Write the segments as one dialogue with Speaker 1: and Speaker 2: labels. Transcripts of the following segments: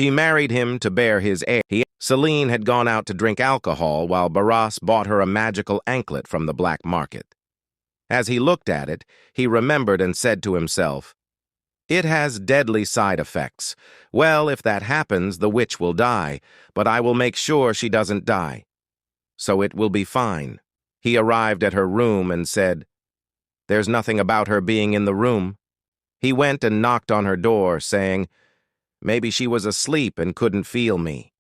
Speaker 1: She married him to bear his heir. Seline had gone out to drink alcohol while Baras bought her a magical anklet from the black market. As he looked at it, he remembered and said to himself, "It has deadly side effects. Well, if that happens, the witch will die, but I will make sure she doesn't die. So it will be fine." He arrived at her room and said, "There's nothing about her being in the room." He went and knocked on her door, saying, "Maybe she was asleep and couldn't feel me."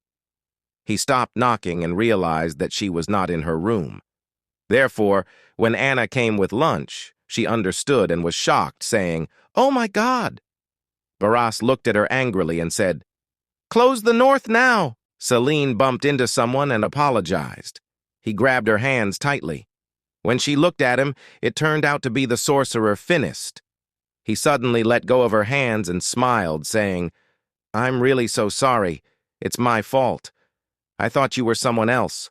Speaker 1: He stopped knocking and realized that she was not in her room. Therefore, when Anna came with lunch, she understood and was shocked, saying, "Oh my God!" Baras looked at her angrily and said, "Close the north now!" Seline bumped into someone and apologized. He grabbed her hands tightly. When she looked at him, it turned out to be the sorcerer Finist. He suddenly let go of her hands and smiled, saying, "I'm really so sorry. It's my fault. I thought you were someone else."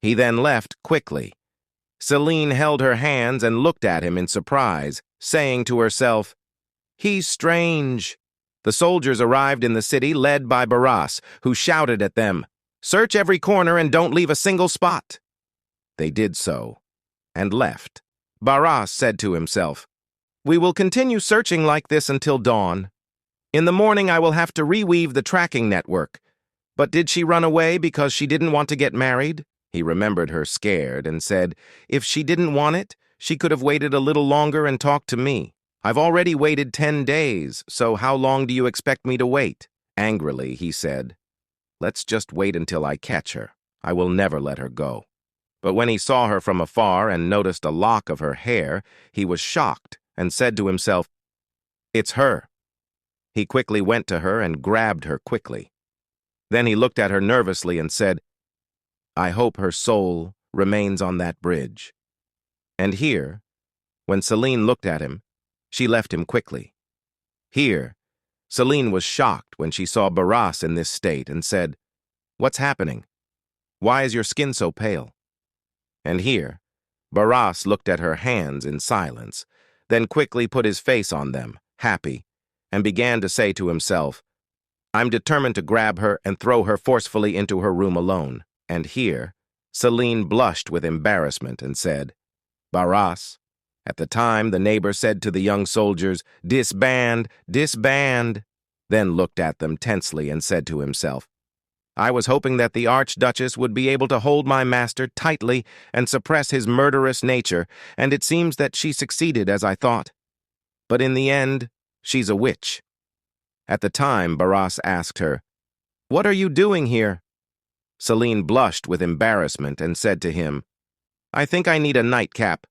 Speaker 1: He then left quickly. Seline held her hands and looked at him in surprise, saying to herself, "He's strange." The soldiers arrived in the city led by Baras, who shouted at them, "Search every corner and don't leave a single spot." They did so, and left. Baras said to himself, "We will continue searching like this until dawn. In the morning I will have to reweave the tracking network. But did she run away because she didn't want to get married?" He remembered her scared and said, "If she didn't want it, she could have waited a little longer and talked to me. I've already waited 10 days, so how long do you expect me to wait?" Angrily, he said, "Let's just wait until I catch her. I will never let her go." But when he saw her from afar and noticed a lock of her hair, he was shocked and said to himself, "It's her." He quickly went to her and grabbed her quickly. Then he looked at her nervously and said, "I hope her soul remains on that bridge." And here, when Seline looked at him, she left him quickly. Here, Seline was shocked when she saw Baras in this state and said, "What's happening? Why is your skin so pale?" And here, Baras looked at her hands in silence, then quickly put his face on them, happy, and began to say to himself, "I'm determined to grab her and throw her forcefully into her room alone." And here, Seline blushed with embarrassment and said, "Baras." At the time, the neighbor said to the young soldiers, "Disband, disband," then looked at them tensely and said to himself, "I was hoping that the Archduchess would be able to hold my master tightly and suppress his murderous nature, and it seems that she succeeded as I thought. But in the end, she's a witch." At the time, Baras asked her, "What are you doing here?" Seline blushed with embarrassment and said to him, "I think I need a nightcap,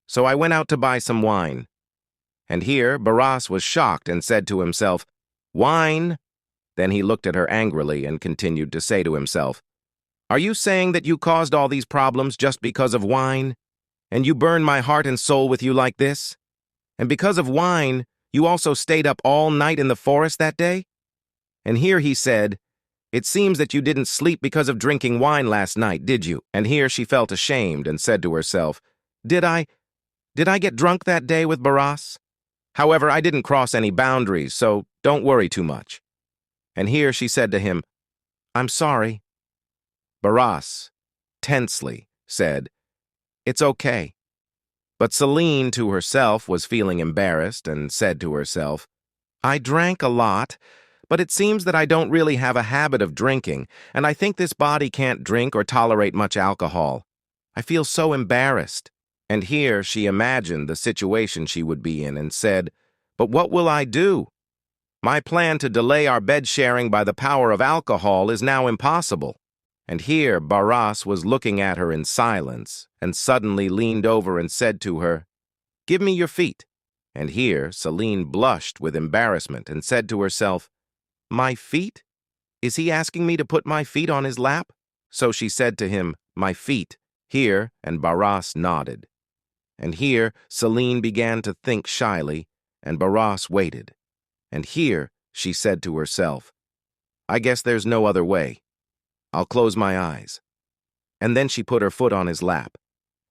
Speaker 1: so I went out to buy some wine." And here, Baras was shocked and said to himself, "Wine?" Then he looked at her angrily and continued to say to himself, "Are you saying that you caused all these problems just because of wine? And you burned my heart and soul with you like this? And because of wine, you also stayed up all night in the forest that day?" And here he said, "It seems that you didn't sleep because of drinking wine last night, did you?" And here she felt ashamed and said to herself, Did I get drunk that day with Baras? However, I didn't cross any boundaries, so don't worry too much." And here she said to him, "I'm sorry." Baras, tensely, said, "It's okay." But Seline, to herself, was feeling embarrassed and said to herself, "I drank a lot, but it seems that I don't really have a habit of drinking, and I think this body can't drink or tolerate much alcohol. I feel so embarrassed." And here she imagined the situation she would be in and said, "But what will I do? My plan to delay our bed sharing by the power of alcohol is now impossible." And here Baras was looking at her in silence and suddenly leaned over and said to her, "Give me your feet." And here Seline blushed with embarrassment and said to herself, "My feet? Is he asking me to put my feet on his lap?" So she said to him, "My feet." Here, and Baras nodded. And here Seline began to think shyly, and Baras waited. And here she said to herself, "I guess there's no other way. I'll close my eyes." And then she put her foot on his lap,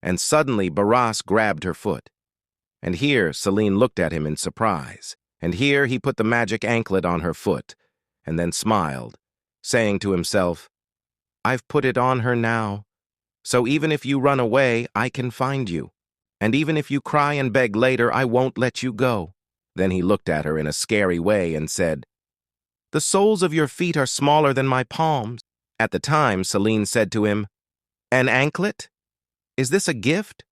Speaker 1: and suddenly Baras grabbed her foot. And here Seline looked at him in surprise, and here he put the magic anklet on her foot, and then smiled, saying to himself, "I've put it on her now, so even if you run away, I can find you. And even if you cry and beg later, I won't let you go." Then he looked at her in a scary way and said, "The soles of your feet are smaller than my palms." At the time, Seline said to him, "An anklet? Is this a gift?"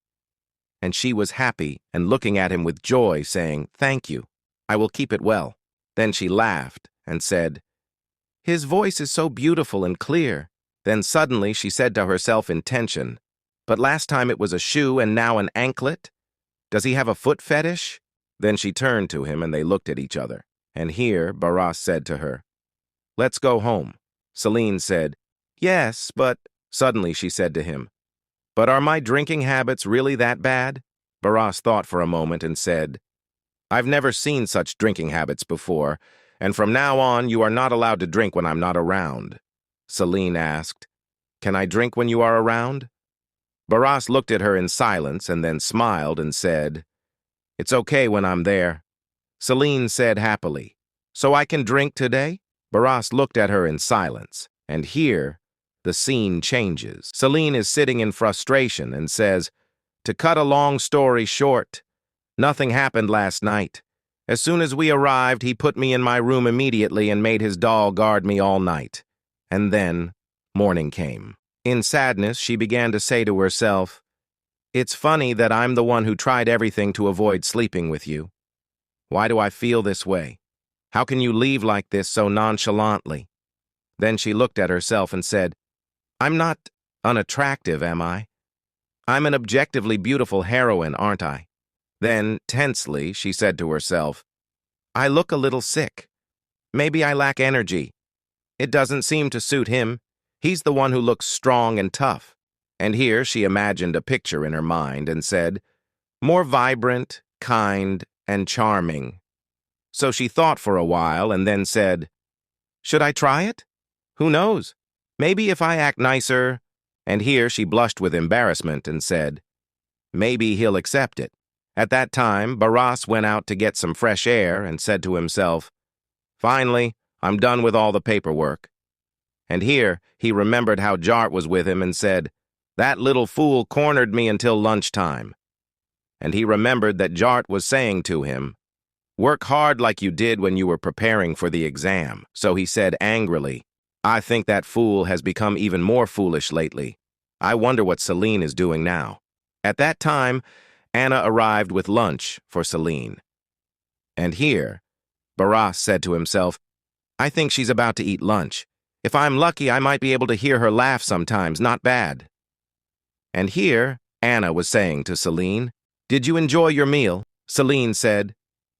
Speaker 1: And she was happy and looking at him with joy, saying, "Thank you. I will keep it well." Then she laughed and said, "His voice is so beautiful and clear." Then suddenly she said to herself in tension, "But last time it was a shoe and now an anklet? Does he have a foot fetish?" Then she turned to him and they looked at each other. And here Baras said to her, "Let's go home." Seline said, "Yes, but—" Suddenly she said to him, "But are my drinking habits really that bad?" Baras thought for a moment and said, "I've never seen such drinking habits before, and from now on you are not allowed to drink when I'm not around." Seline asked, "Can I drink when you are around?" Baras looked at her in silence and then smiled and said, "It's okay when I'm there." Seline said happily, "So I can drink today?" Baras looked at her in silence, and here the scene changes. Seline is sitting in frustration and says, "To cut a long story short, nothing happened last night. As soon as we arrived, he put me in my room immediately and made his doll guard me all night. And then morning came." In sadness, she began to say to herself, "It's funny that I'm the one who tried everything to avoid sleeping with you. Why do I feel this way? How can you leave like this so nonchalantly?" Then she looked at herself and said, "I'm not unattractive, am I? I'm an objectively beautiful heroine, aren't I?" Then, tensely, she said to herself, "I look a little sick. Maybe I lack energy. It doesn't seem to suit him. He's the one who looks strong and tough." And here she imagined a picture in her mind and said, "More vibrant, kind, and charming." So she thought for a while and then said, "Should I try it? Who knows? Maybe if I act nicer—" And here she blushed with embarrassment and said, "Maybe he'll accept it." At that time, Baras went out to get some fresh air and said to himself, "Finally, I'm done with all the paperwork." And here he remembered how Jart was with him and said, "That little fool cornered me until lunchtime." And he remembered that Jart was saying to him, "Work hard like you did when you were preparing for the exam." So he said angrily, "I think that fool has become even more foolish lately. I wonder what Seline is doing now." At that time, Anna arrived with lunch for Seline. And here, Baras said to himself, "I think she's about to eat lunch. If I'm lucky, I might be able to hear her laugh sometimes, not bad." And here, Anna was saying to Seline, "Did you enjoy your meal?" Seline said,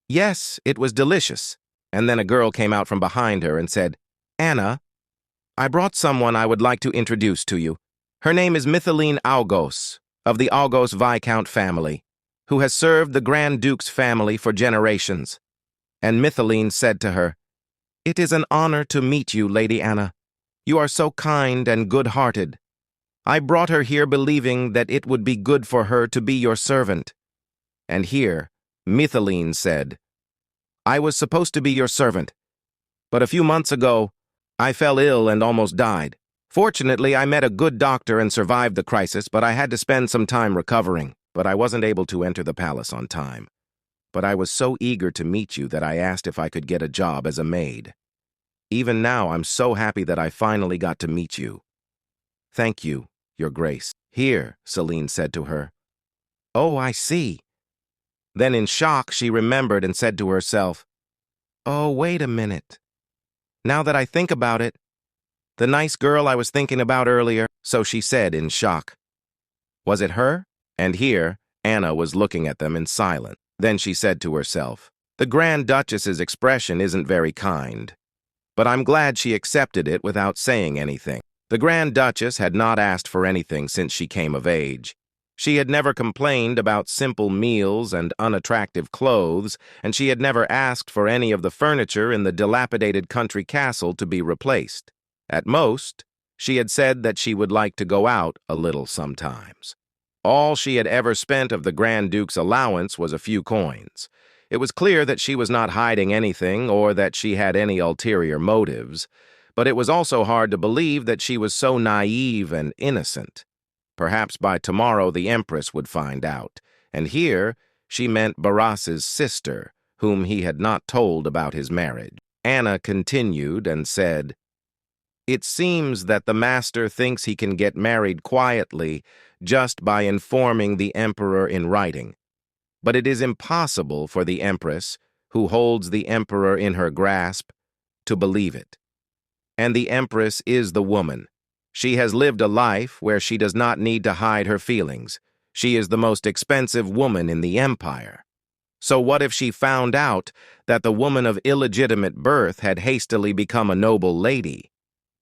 Speaker 1: "Yes, it was delicious." And then a girl came out from behind her and said, "Anna, I brought someone I would like to introduce to you. Her name is Micheline Augos, of the Augos Viscount family, who has served the Grand Duke's family for generations." And Micheline said to her, "It is an honor to meet you, Lady Anna. You are so kind and good-hearted. I brought her here believing that it would be good for her to be your servant." And here, Micheline said, "I was supposed to be your servant, but a few months ago, I fell ill and almost died. Fortunately, I met a good doctor and survived the crisis, but I had to spend some time recovering, but I wasn't able to enter the palace on time. But I was so eager to meet you that I asked if I could get a job as a maid. Even now, I'm so happy that I finally got to meet you. Thank you, Your Grace." "Here," Seline said to her. "Oh, I see." Then in shock, she remembered and said to herself, "Oh, wait a minute. Now that I think about it, the nice girl I was thinking about earlier," so she said in shock, "Was it her?" And here, Anna was looking at them in silence. Then she said to herself, "The Grand Duchess's expression isn't very kind, but I'm glad she accepted it without saying anything." The Grand Duchess had not asked for anything since she came of age. She had never complained about simple meals and unattractive clothes, and she had never asked for any of the furniture in the dilapidated country castle to be replaced. At most, she had said that she would like to go out a little sometimes. All she had ever spent of the Grand Duke's allowance was a few coins. It was clear that she was not hiding anything or that she had any ulterior motives, but it was also hard to believe that she was so naive and innocent. Perhaps by tomorrow the Empress would find out, and here she meant Baras's sister, whom he had not told about his marriage. Anna continued and said, "It seems that the master thinks he can get married quietly just by informing the emperor in writing. But it is impossible for the Empress, who holds the emperor in her grasp, to believe it. And the Empress is the woman. She has lived a life where she does not need to hide her feelings. She is the most expensive woman in the empire. So what if she found out that the woman of illegitimate birth had hastily become a noble lady,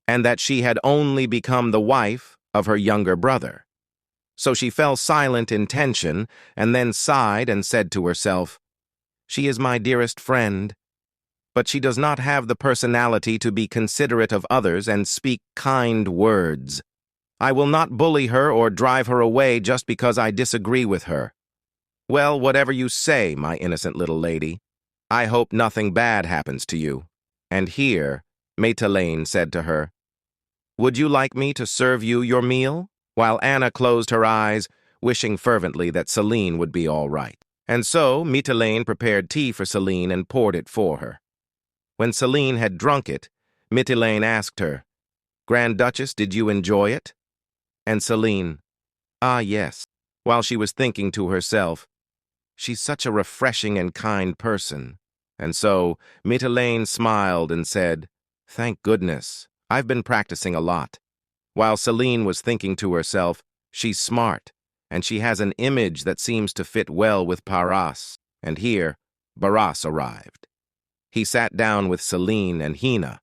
Speaker 1: and that she had only become the wife of her younger brother?" So she fell silent in tension, and then sighed and said to herself, "She is my dearest friend, but she does not have the personality to be considerate of others and speak kind words. I will not bully her or drive her away just because I disagree with her. Well, whatever you say, my innocent little lady, I hope nothing bad happens to you." And here, Seline said to her, "Would you like me to serve you your meal?" While Anna closed her eyes, wishing fervently that Seline would be all right. And so Seline prepared tea for Seline and poured it for her. When Seline had drunk it, Seline asked her, "Grand Duchess, did you enjoy it?" And Seline, "Ah, yes," while she was thinking to herself, "She's such a refreshing and kind person." And so Seline smiled and said, "Thank goodness, I've been practicing a lot." While Seline was thinking to herself, "She's smart, and she has an image that seems to fit well with Baras." And here, Baras arrived. He sat down with Seline and Hina.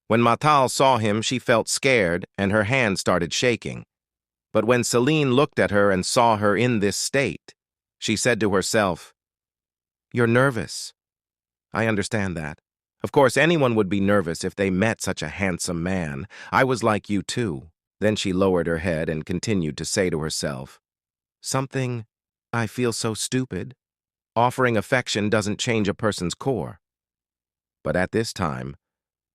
Speaker 1: When Matal saw him, she felt scared, and her hand started shaking. But when Seline looked at her and saw her in this state, she said to herself, "You're nervous. I understand that. Of course, anyone would be nervous if they met such a handsome man. I was like you too." Then she lowered her head and continued to say to herself, I feel so stupid. Offering affection doesn't change a person's core." But at this time,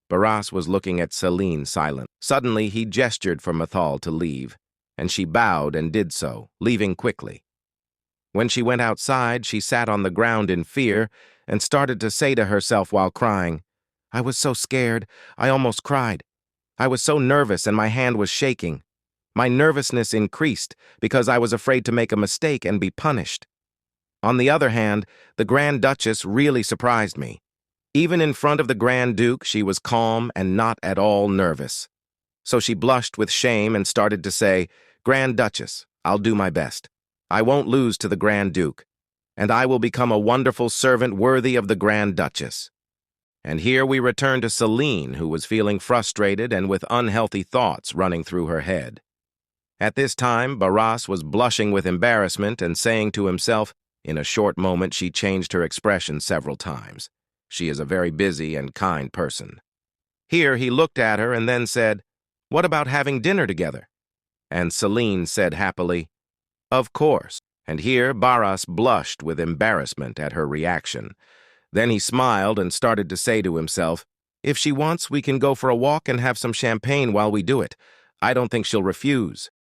Speaker 1: Baras was looking at Seline silent. Suddenly, he gestured for Mathal to leave, and she bowed and did so, leaving quickly. When she went outside, she sat on the ground in fear and started to say to herself while crying, "I was so scared, I almost cried. I was so nervous and my hand was shaking. My nervousness increased because I was afraid to make a mistake and be punished." On the other hand, the Grand Duchess really surprised me. Even in front of the Grand Duke, she was calm and not at all nervous. So she blushed with shame and started to say, "Grand Duchess, I'll do my best. I won't lose to the Grand Duke, and I will become a wonderful servant worthy of the Grand Duchess." And here we return to Seline, who was feeling frustrated and with unhealthy thoughts running through her head. At this time, Baras was blushing with embarrassment and saying to himself, in a short moment she changed her expression several times. She is a very busy and kind person. Here he looked at her and then said, "What about having dinner together?" And Seline said happily, "Of course." And here Baras blushed with embarrassment at her reaction. Then he smiled and started to say to himself, "If she wants, we can go for a walk and have some champagne while we do it. I don't think she'll refuse."